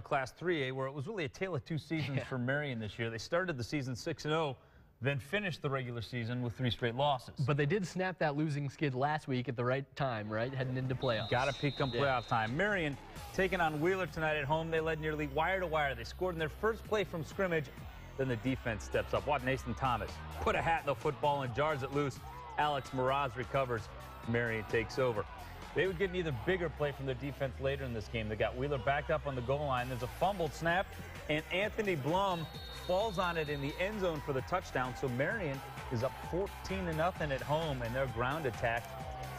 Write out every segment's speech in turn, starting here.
Class 3A, where it was really a tale of two seasons for Marion this year. They started the season 6-0, then finished the regular season with 3 straight losses. But they did snap that losing skid last week at the right time, right? Heading into playoffs. Got to peak on playoff time. Marion taking on Wheeler tonight at home. They led nearly wire to wire. They scored in their first play from scrimmage. Then the defense steps up. Watch Nathan Thomas put a hat in the football and jars it loose. Alex Miraz recovers. Marion takes over. They would get an even bigger play from their defense later in this game. They got Wheeler backed up on the goal line. There's a fumbled snap, and Anthony Blum falls on it in the end zone for the touchdown. So Marion is up 14-0 at home, and their ground attack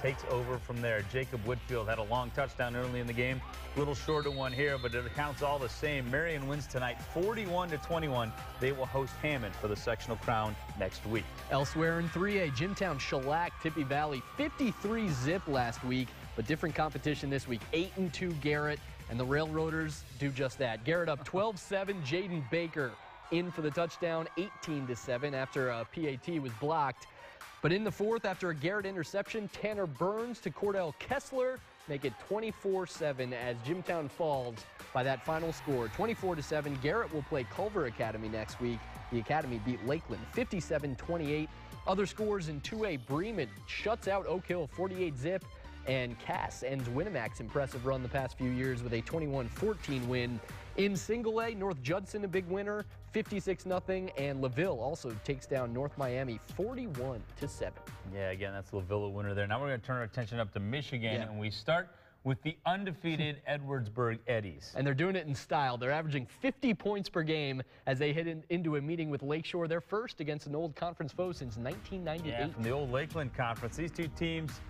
takes over from there. Jacob Whitfield had a long touchdown early in the game. A little shorter one here, but it counts all the same. Marion wins tonight 41-21. They will host Hammond for the sectional crown next week. Elsewhere in 3A, Jimtown shellacked Tippy Valley 53-zip last week, but different competition this week. 8-2 Garrett, and the Railroaders do just that. Garrett up 12-7. Jaden Baker in for the touchdown, 18-7 after a PAT was blocked. But in the fourth, after a Garrett interception, Tanner Burns to Cordell Kessler make it 24-7 as Jimtown falls by that final score. 24-7. Garrett will play Culver Academy next week. The Academy beat Lakeland 57-28. Other scores in 2A, Bremen shuts out Oak Hill 48-zip. And Cass ends Winnemax's impressive run the past few years with a 21-14 win. In single A, North Judson a big winner, 56-0, and LaVille also takes down North Miami 41-7. Yeah, again, that's LaVille a winner there. Now we're going to turn our attention up to Michigan, and we start with the undefeated Edwardsburg Eddies. And they're doing it in style. They're averaging 50 points per game as they head into a meeting with Lakeshore. They're first against an old conference foe since 1998. Yeah, from the old Lakeland Conference. These two teams,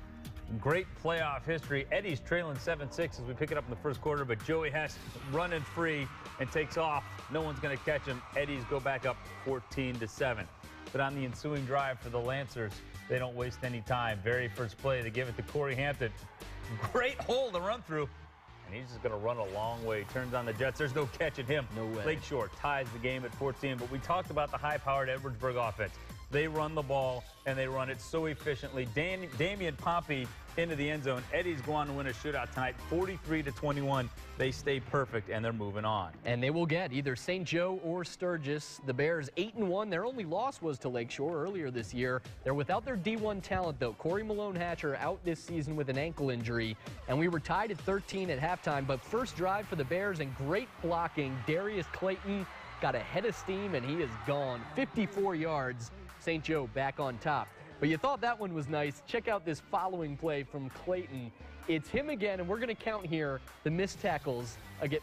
great playoff history. Eddie's trailing 7-6 as we pick it up in the first quarter, but Joey Hess running free and takes off. No one's going to catch him. Eddies go back up 14-7. But on the ensuing drive for the Lancers, they don't waste any time. Very first play, they give it to Corey Hampton. Great hole to run through, and he's just going to run a long way. Turns on the Jets. There's no catching him. No way. Lakeshore ties the game at 14, but we talked about the high-powered Edwardsburg offense. They run the ball, and they run it so efficiently. Damian Pompey into the end zone. Eddie's go on to win a shootout tonight, 43-21. They stay perfect, and they're moving on. And they will get either St. Joe or Sturgis. The Bears 8-1. Their only loss was to Lakeshore earlier this year. They're without their D1 talent, though. Corey Malone-Hatcher out this season with an ankle injury. And we were tied at 13 at halftime, but first drive for the Bears and great blocking. Darius Clayton got a head of steam, and he is gone. 54 yards. St. Joe back on top. But you thought that one was nice. Check out this following play from Clayton. It's him again, and we're going to count here the missed tackles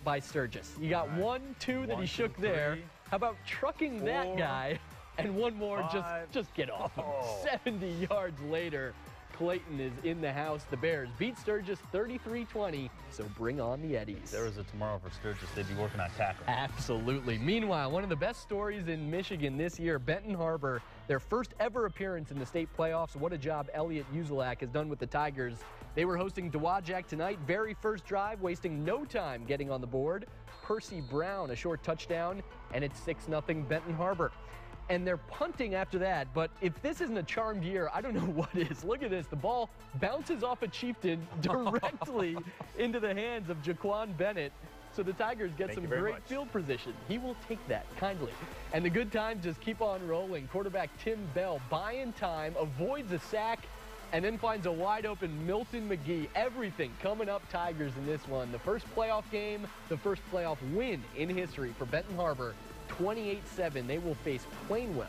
by Sturgis. You got 1, 2 that he shook there. How about trucking that guy? And one more, just get off him. 70 yards later, Clayton is in the house. The Bears beat Sturgis 33-20, so bring on the Eddies. If there was a tomorrow for Sturgis, they'd be working on tackling. Absolutely. Meanwhile, one of the best stories in Michigan this year, Benton Harbor, their first ever appearance in the state playoffs. What a job Elliot Uzelak has done with the Tigers. They were hosting Dowagiac tonight. Very first drive, wasting no time getting on the board. Percy Brown, a short touchdown, and it's 6-0 Benton Harbor. And they're punting after that, but if this isn't a charmed year, I don't know what is. Look at this. The ball bounces off a Chieftain directly into the hands of Jaquan Bennett. So the Tigers get some great field position. He will take that kindly. And the good times just keep on rolling. Quarterback Tim Bell buying time, avoids a sack, and then finds a wide open Milton McGee. Everything coming up Tigers in this one. The first playoff game, the first playoff win in history for Benton Harbor. 28-7. They will face Plainwell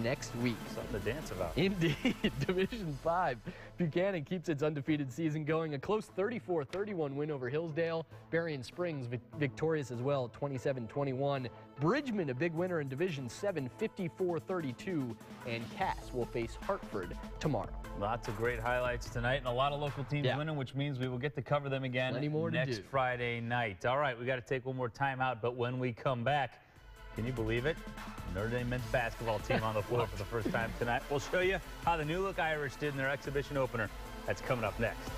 next week. Something to dance about. Indeed. Division 5. Buchanan keeps its undefeated season going. A close 34-31 win over Hillsdale. Berrien Springs victorious as well, 27-21. Bridgman a big winner in Division 7, 54-32. And Cass will face Hartford tomorrow. Lots of great highlights tonight, and a lot of local teams winning, which means we will get to cover them again next Friday night. All right, we got to take one more time out, but when we come back, can you believe it? Notre Dame men's basketball team on the floor for the first time tonight. We'll show you how the New Look Irish did in their exhibition opener. That's coming up next.